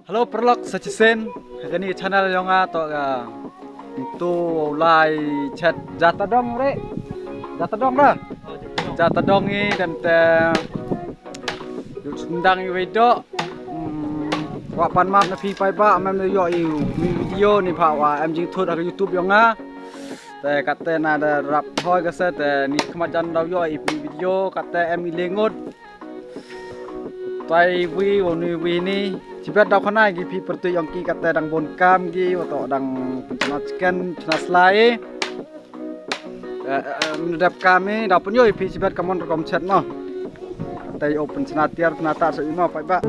Halo perlok sachisen kani channel yonga to ga itu lai chat jata dong re jata dong ra jata dong ni dan te sendang i wedo wa pan map na phi pai ba mem yo i video ni pha wa em jing thot ar YouTube yonga te katte na da rap hoi ga se te ni khmajan daw yo i video katte em i lengot tai wi oni wi ni Cipat dah kena lagi pi pertu yang ki kata dang bon kam gi atau dang pencemaskan penaslai menudap kami dah pun yo pi cipat kamon rekom chat no tai open senatiar penata so ino pai ba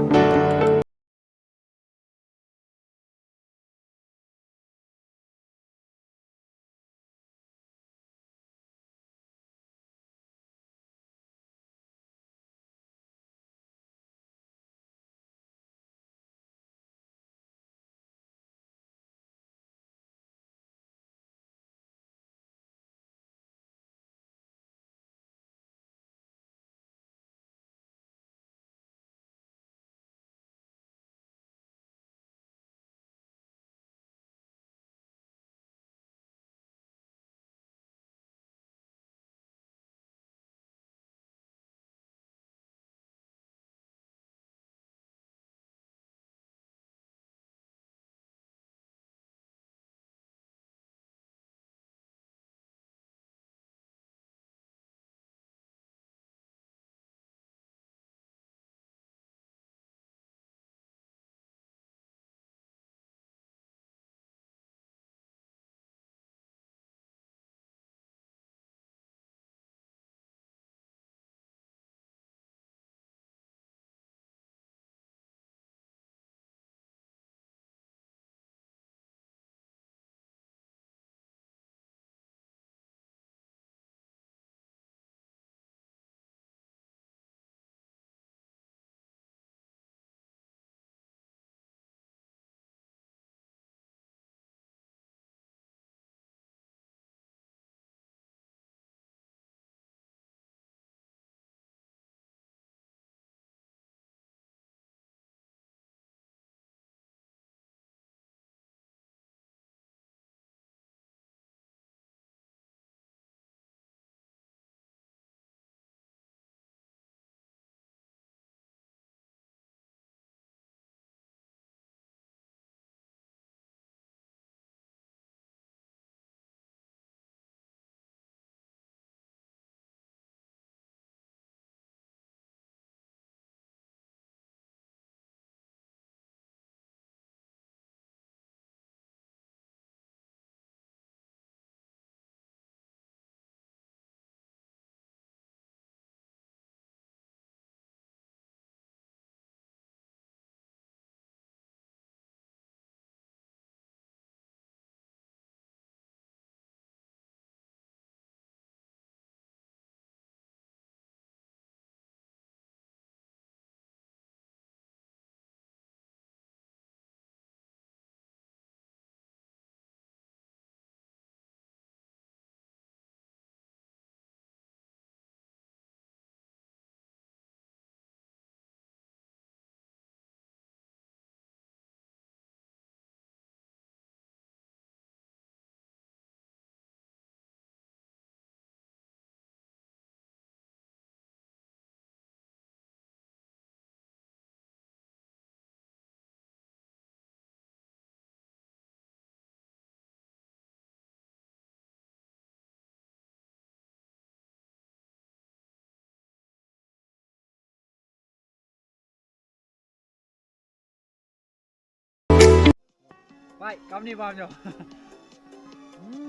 Baik, kamu ni paham jo.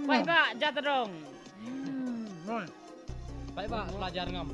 Baik Pak, jatuh dong. Nol. Baik Pak, pelajar ngam.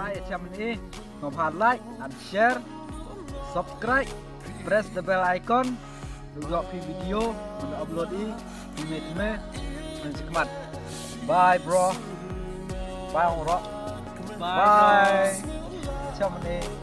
Baik, macam ni, ngomong like and share, subscribe, press the bell icon, juga video untuk upload ini, email mencemat. Bye bro, bye orang, bye. Macam ni.